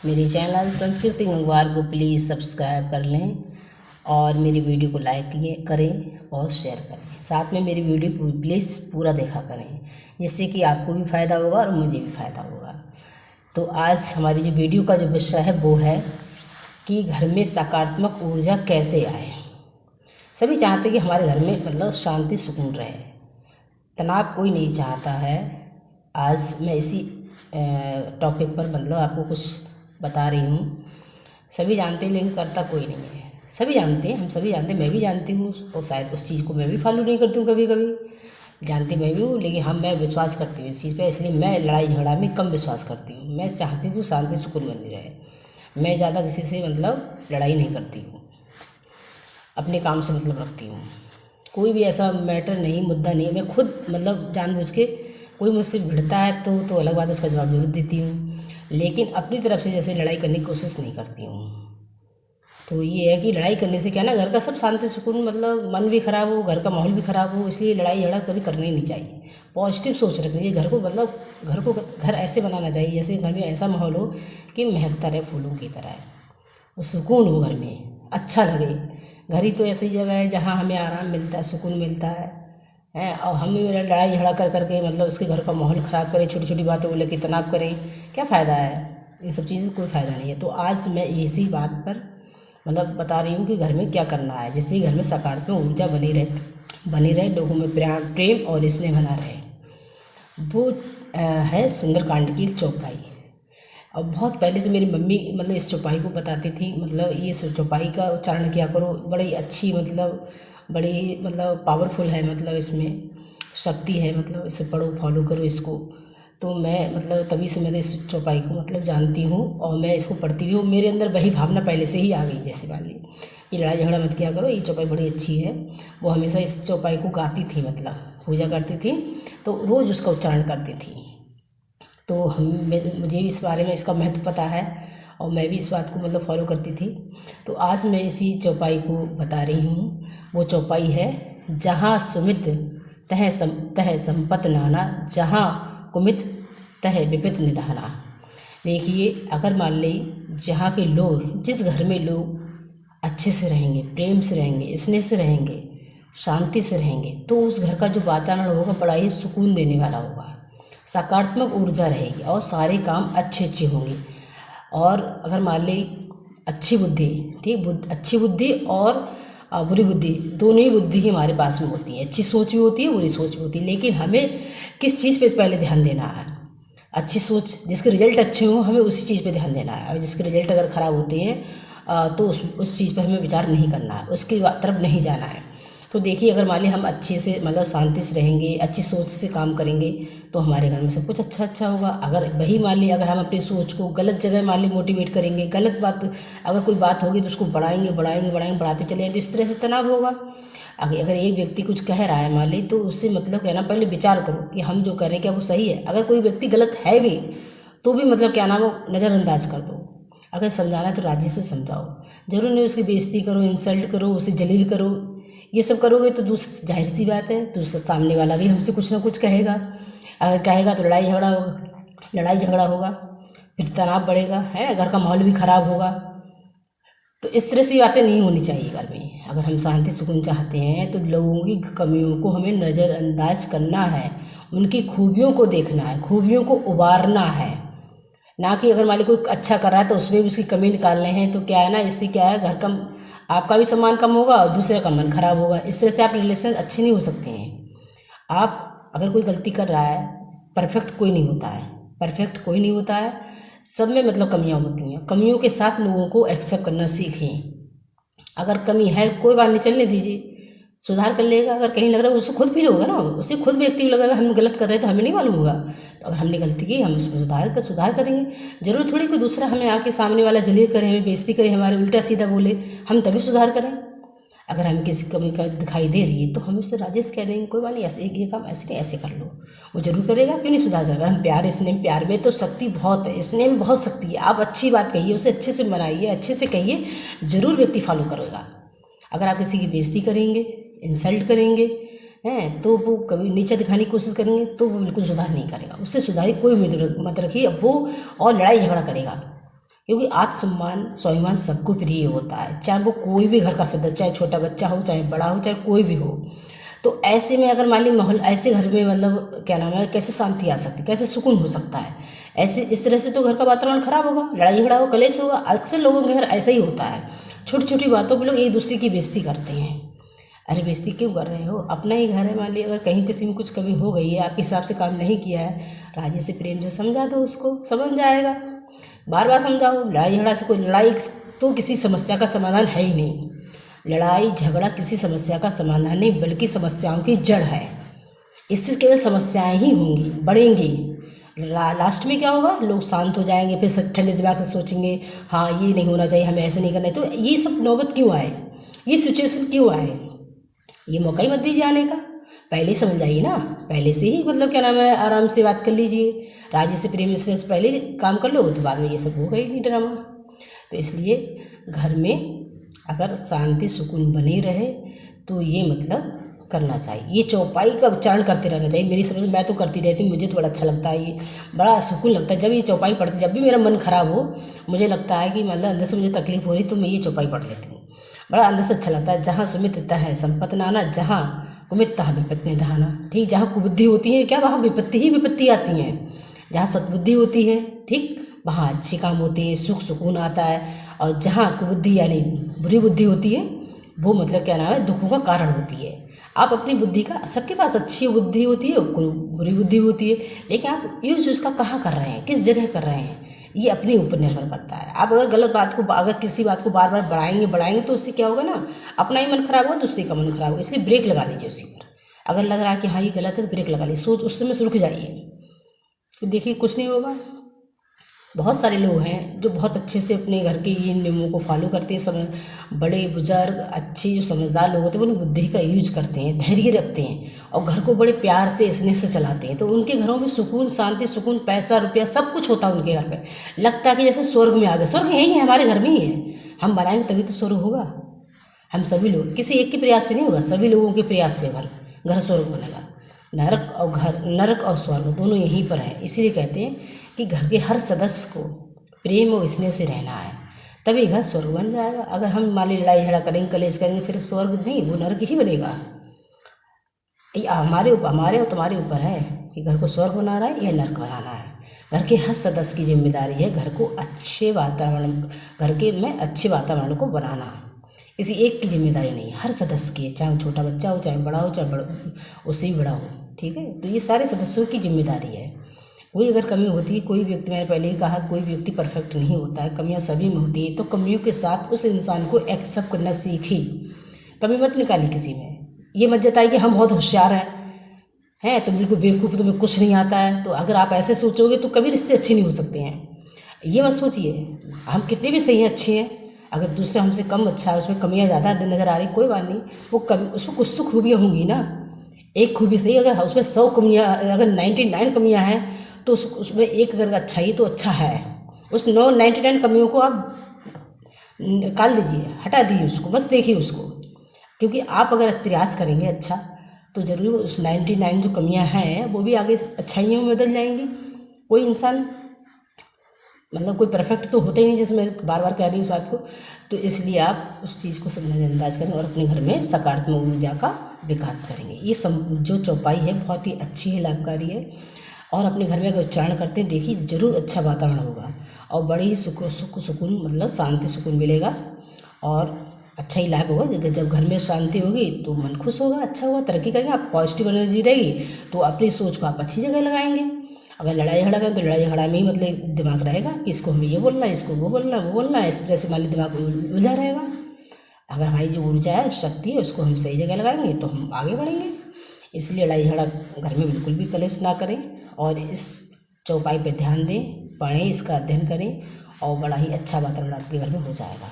मेरे चैनल संस्कृति गंगवार को प्लीज़ सब्सक्राइब कर लें और मेरी वीडियो को लाइक करें और शेयर करें। साथ में मेरी वीडियो प्लीज़ पूरा देखा करें, जिससे कि आपको भी फ़ायदा होगा और मुझे भी फ़ायदा होगा। तो आज हमारी जो वीडियो का जो विषय है वो है कि घर में सकारात्मक ऊर्जा कैसे आए। सभी चाहते हैं कि हमारे घर में मतलब शांति सुकून रहे, तनाव कोई नहीं चाहता है। आज मैं इसी टॉपिक पर मतलब आपको कुछ बता रही हूँ। सभी जानते हैं लेकिन करता कोई नहीं है। सभी जानते हैं, हम सभी जानते हैं, मैं भी जानती हूँ और शायद उस चीज़ को मैं भी फॉलो नहीं करती हूँ। कभी कभी जानती मैं भी हूँ, लेकिन मैं विश्वास करती हूँ इस चीज़ पे। इसलिए मैं लड़ाई झगड़ा में कम विश्वास करती हूँ। मैं चाहती हूँ शांति सुकून बनी रहे। मैं ज़्यादा किसी से मतलब लड़ाई नहीं करती हूँ, अपने काम से मतलब रखती हूँ। कोई भी ऐसा मैटर नहीं, मुद्दा नहीं, मैं खुद मतलब जानबूझ के कोई मुझसे भिड़ता है तो अलग बात है, उसका जवाब जरूर देती हूँ, लेकिन अपनी तरफ से जैसे लड़ाई करने की कोशिश नहीं करती हूँ। तो ये है कि लड़ाई करने से क्या ना, घर का सब शांति सुकून मतलब मन भी ख़राब हो, घर का माहौल भी ख़राब हो। इसलिए लड़ाई झगड़ा कभी करना ही नहीं चाहिए। पॉजिटिव सोच रखनी चाहिए। घर को मतलब घर ऐसे बनाना चाहिए जैसे घर में ऐसा माहौल हो कि महकता रहे फूलों की तरह, वो सुकून हो, घर में अच्छा लगे। घर ही तो ऐसी जगह है जहाँ हमें आराम मिलता है, सुकून मिलता है। और हम लड़ाई झगड़ा कर करके मतलब उसके घर का माहौल ख़राब करें, छोटी छोटी बातों को लेकर तनाव करें, क्या फ़ायदा है? ये सब चीज़ों कोई फ़ायदा नहीं है। तो आज मैं इसी बात पर मतलब बता रही हूँ कि घर में क्या करना है जिससे घर में सकारात्मक ऊर्जा बनी रहे, लोगों में प्रेम और स्नेह बना रहे। वो है सुंदरकांड की एक चौपाई। और बहुत पहले से मेरी मम्मी मतलब इस चौपाई को बताती थी। मतलब ये चौपाई का उच्चारण किया करो, बड़ी अच्छी मतलब बड़ी मतलब पावरफुल है, मतलब इसमें शक्ति है, मतलब इसे पढ़ो, फॉलो करो इसको। तो मैं मतलब तभी से मैंने इस चौपाई को मतलब जानती हूँ और मैं इसको पढ़ती भी हूँ। मेरे अंदर वही भावना पहले से ही आ गई, जैसे मान ली ये लड़ाई झगड़ा मत किया करो, ये चौपाई बड़ी अच्छी है। वो हमेशा इस चौपाई को गाती थी, मतलब पूजा करती थी तो रोज़ उसका उच्चारण करती थी। तो मुझे भी इस बारे में इसका महत्व पता है और मैं भी इस बात को मतलब फॉलो करती थी। तो आज मैं इसी चौपाई को बता रही हूँ। वो चौपाई है, जहाँ सुमित तह संपत नाना, जहाँ कुमित तह विपित निधाना। देखिए, अगर मान ली जहाँ के लोग, जिस घर में लोग अच्छे से रहेंगे, प्रेम से रहेंगे, स्नेह से रहेंगे, शांति से रहेंगे, तो उस घर का जो वातावरण होगा बड़ा ही सुकून देने वाला होगा। सकारात्मक ऊर्जा रहेगी और सारे काम अच्छे अच्छे होंगे। और अगर मान ली अच्छी बुद्धि, ठीक, अच्छी बुद्धि और बुरी बुद्धि, दोनों ही बुद्धि ही हमारे पास में होती है। अच्छी सोच भी होती है, बुरी सोच भी होती है, लेकिन हमें किस चीज़ पे पहले ध्यान देना है? अच्छी सोच, जिसके रिजल्ट अच्छे हों हमें उसी चीज़ पे ध्यान देना है। और जिसके रिजल्ट अगर ख़राब होते हैं तो उस चीज़ पर हमें विचार नहीं करना है, उसकी तरफ नहीं जाना है। तो देखिए, अगर मान ली हम अच्छे से मतलब शांति से रहेंगे, अच्छी सोच से काम करेंगे, तो हमारे घर में सब कुछ अच्छा अच्छा होगा। अगर वही मान ली अगर हम अपनी सोच को गलत जगह मान ली मोटिवेट करेंगे, गलत बात अगर कोई बात होगी तो उसको बढ़ाते चले तो इस तरह से तनाव होगा। अगर एक व्यक्ति कुछ कह रहा है मान ली, तो उससे मतलब कहना, पहले विचार करो कि हम जो करें क्या वो सही है। अगर कोई व्यक्ति गलत है भी तो भी मतलब क्या नाम हो, नज़रअंदाज कर दो। अगर समझाना है तो राजी से समझाओ, जरूर नहीं उसकी बेइज्जती करो, इंसल्ट करो, उसे जलील करो। ये सब करोगे तो दूसरी जाहिर सी बात है दूसरा सामने वाला भी हमसे कुछ ना कुछ कहेगा। अगर कहेगा तो लड़ाई झगड़ा होगा, फिर तनाव बढ़ेगा, है, घर का माहौल भी ख़राब होगा। तो इस तरह से बातें नहीं होनी चाहिए घर में। अगर हम शांति सुकून चाहते हैं तो लोगों की कमियों को हमें नज़रअंदाज करना है, उनकी खूबियों को देखना है, खूबियों को उबारना है। ना कि अगर मान ली कोई अच्छा कर रहा है तो उसमें भी उसकी कमी निकालने हैं, तो क्या है ना, इससे क्या है, घर का आपका भी सम्मान कम होगा और दूसरे का मन खराब होगा। इस तरह से आप रिलेशन अच्छे नहीं हो सकते हैं। आप अगर कोई गलती कर रहा है, परफेक्ट कोई नहीं होता है, परफेक्ट कोई नहीं होता है, सब में मतलब कमियां होती हैं। कमियों के साथ लोगों को एक्सेप्ट करना सीखें। अगर कमी है कोई बात नहीं, चलने दीजिए, सुधार कर लेगा। अगर कहीं लग रहा है उससे खुद फील होगा ना, उससे खुद भी एक्टिव लगेगा हम गलत कर रहे हैं तो हमें नहीं मालूम होगा। तो अगर हमने गलती की हम उसमें सुधार करेंगे। जरूर थोड़ी कोई दूसरा हमें आके सामने वाला जलील करे, हमें बेइज्जती करे, हमारे उल्टा सीधा बोले, हम तभी सुधार करें। अगर हमें किसी कमी का दिखाई दे रही है तो हम उससे राजेश कह देंगे, कोई बात नहीं, ऐसे ये काम ऐसे नहीं ऐसे कर लो, वो जरूर करेगा, क्यों नहीं सुधार करेगा। हम प्यार में तो शक्ति बहुत है, स्नेह में बहुत शक्ति है। आप अच्छी बात कहिए, उसे अच्छे से मनाइए, अच्छे से कहिए, जरूर व्यक्ति फॉलो करेगा। अगर आप किसी की बेइज्जती करेंगे, इंसल्ट करेंगे, हैं, तो वो कभी नीचा दिखाने की कोशिश करेंगे तो वो बिल्कुल सुधार नहीं करेगा। उससे सुधार की कोई उम्मीद मत रखिए, वो और लड़ाई झगड़ा करेगा। क्योंकि आत्मसम्मान स्वाभिमान सबको प्रिय होता है, चाहे वो कोई भी घर का सदस्य, चाहे छोटा बच्चा हो, चाहे बड़ा हो, चाहे कोई भी हो। तो ऐसे में अगर मान ली माहौल ऐसे घर में मतलब क्या नाम है, कैसे शांति आ सकती है, कैसे सुकून हो सकता है? ऐसे इस तरह से तो घर का वातावरण खराब होगा, लड़ाई झगड़ा हो, कलेश होगा। अक्सर लोगों के घर ऐसा ही होता है, छोटी छोटी बातों पर लोग एक दूसरे की बेइज्जती करते हैं। अरे बेइज्जती क्यों कर रहे हो? अपना ही घर है, मान ली अगर कहीं किसी में कुछ कभी हो गई है, आपके हिसाब से काम नहीं किया है, राजी से प्रेम से समझा दो, उसको समझ जाएगा। बार बार समझाओ। लड़ाई झगड़ा से कोई, लड़ाई तो किसी समस्या का समाधान है ही नहीं। लड़ाई झगड़ा किसी समस्या का समाधान नहीं, बल्कि समस्याओं की जड़ है। इससे केवल समस्याएं ही होंगी, बढ़ेंगी। लास्ट में क्या होगा? लोग शांत हो जाएंगे, फिर ठंडे दिमाग से सोचेंगे हाँ ये नहीं होना चाहिए, हमें ऐसे नहीं करना है। तो ये सब नौबत क्यों आए, ये सिचुएशन क्यों आए? ये मौका ही मत दीजिए आने का। पहले ही समझ जाइए ना, पहले से ही मतलब क्या नाम है, आराम से बात कर लीजिए, राजी से प्रेम से पहले काम कर लो, तो बाद में ये सब होगा ही नहीं ड्रामा। तो इसलिए घर में अगर शांति सुकून बनी रहे तो ये मतलब करना चाहिए, ये चौपाई का उच्चारण करते रहना चाहिए। मेरी समझ मैं तो करती रहती हूँ, मुझे तो बड़ा अच्छा लगता है, ये बड़ा सुकून लगता है जब ये चौपाई पढ़ती। जब भी मेरा मन खराब हो, मुझे लगता है कि मतलब अंदर से मुझे तकलीफ हो रही, तो मैं ये चौपाई पढ़ लेती हूँ, बड़ा अंदर से अच्छा लगता है। जहाँ सुमित तह संपत्ति नाना, जहाँ कुमित तहाँ विपत्ति निधाना। ठीक, जहाँ कुबुद्धि होती है क्या, वहाँ विपत्ति ही विपत्ति आती हैं। जहाँ सद्बुद्धि होती है, ठीक, वहाँ अच्छे काम होते हैं, सुख सुकून आता है। और जहाँ कुबुद्धि यानी बुरी बुद्धि होती है, वो मतलब क्या नाम है, दुखों का कारण होती है। आप अपनी बुद्धि का, सबके पास अच्छी बुद्धि होती है, बुरी बुद्धि होती है, लेकिन आप यूज उसका कहाँ कर रहे हैं, किस जगह कर रहे हैं, ये अपने ऊपर निर्भर करता है। आप अगर गलत बात को, अगर किसी बात को बार बार बढ़ाएंगे तो उससे क्या होगा ना, अपना ही मन खराब होगा, दूसरे का मन खराब होगा। इसलिए ब्रेक लगा लीजिए उसी पर। अगर लग रहा है कि हाँ ये गलत है, तो ब्रेक लगा लीजिए, सोच उस समय से रुक जाइए, तो देखिए कुछ नहीं होगा। बहुत सारे लोग हैं जो बहुत अच्छे से अपने घर के ये नियमों को फॉलो करते हैं। समय बड़े बुजुर्ग अच्छे जो समझदार लोग होते हैं, वो बुद्धि का यूज करते हैं, धैर्य रखते हैं और घर को बड़े प्यार से स्नेह से चलाते हैं। तो उनके घरों में सुकून, शांति, सुकून, पैसा रुपया सब कुछ होता है उनके घर पे। लगता है कि जैसे स्वर्ग में आ गए। स्वर्ग यही है, हमारे घर में ही है। हम बनाएंगे तभी तो स्वर्ग होगा। हम सभी लोग, किसी एक के प्रयास से नहीं होगा, सभी लोगों के प्रयास से घर स्वर्ग बनेगा। नरक और स्वर्ग दोनों यहीं पर है। इसीलिए कहते हैं कि घर के हर सदस्य को प्रेम और स्नेह से रहना है, तभी घर स्वर्ग बन जाएगा। अगर हम मान ली लड़ाई झगड़ा करेंगे, कलेश करेंगे, फिर स्वर्ग नहीं, वो नरक ही बनेगा। ये हमारे और तुम्हारे ऊपर है कि घर को स्वर्ग बनाना है या नरक बनाना है। घर के हर सदस्य की जिम्मेदारी है घर को अच्छे वातावरण, घर के में अच्छे वातावरण को बनाना। किसी एक की जिम्मेदारी नहीं, हर सदस्य की है, चाहे छोटा बच्चा हो, चाहे बड़ा हो, चाहे उससे भी बड़ा हो। ठीक है, तो ये सारे सदस्यों की जिम्मेदारी है। कोई अगर कमी होती है, कोई व्यक्ति, मैंने पहले ही कहा, कोई व्यक्ति परफेक्ट नहीं होता है, कमियां सभी में होती है। तो कमियों के साथ उस इंसान को एक्सेप्ट करना सीखी, कमी मत निकाली किसी में। ये मत जताई कि हम बहुत होशियार हैं तुम बिल्कुल बेवकूफ़, तुम्हें कुछ नहीं आता है। तो अगर आप ऐसे सोचोगे तो कभी रिश्ते अच्छे नहीं हो सकते हैं। ये मत सोचिए हम कितने भी सही हैं, अच्छे हैं, अगर दूसरा हमसे कम अच्छा है, उसमें कमियां ज़्यादा नज़र आ रही, कोई बात नहीं, वो कमी, उसमें कुछ तो खूबियाँ होंगी ना। एक खूबी सही, अगर उसमें 100 कमियाँ, अगर 99 कमियाँ हैं, तो उसमें एक अगर अच्छा ही तो अच्छा है। उस 99 कमियों को आप निकाल दीजिए, हटा दीजिए उसको, बस देखिए उसको। क्योंकि आप अगर प्रयास करेंगे अच्छा, तो ज़रूर उस 99 जो कमियां हैं वो भी आगे अच्छाइयों में बदल जाएंगी। कोई इंसान मतलब कोई परफेक्ट तो होता ही नहीं, जैसे मैं बार बार कह रही हूँ इस बात को। तो इसलिए आप उस चीज़ को नज़रअंदाज करें और अपने घर में सकारात्मक ऊर्जा का विकास करेंगे। ये जो चौपाई है बहुत ही अच्छी है, लाभकारी है। और अपने घर में अगर उच्चारण करते हैं, देखिए ज़रूर अच्छा वातावरण होगा और बड़ी ही सुकून मतलब शांति सुकून मिलेगा और अच्छा ही लाभ होगा। जब घर में शांति होगी तो मन खुश होगा, अच्छा होगा, तरक्की करेंगे, आप पॉजिटिव एनर्जी रहेगी, तो अपनी सोच को आप अच्छी जगह लगाएंगे। अगर लड़ाई झगड़ा करें तो लड़ाई झगड़ा में ही मतलब दिमाग रहेगा कि इसको हमें ये बोलना है, इसको वो बोलना है, इस तरह से मान ली दिमाग उलझा रहेगा। अगर हमारी जो ऊर्जा है, शक्ति है, उसको हम सही जगह लगाएंगे तो हम आगे बढ़ेंगे। इसलिए लड़ाई झगड़ा घर में बिल्कुल भी कलेश ना करें और इस चौपाई पर ध्यान दें, पढ़ें, इसका अध्ययन करें और बड़ा ही अच्छा वातावरण आपके घर में हो जाएगा।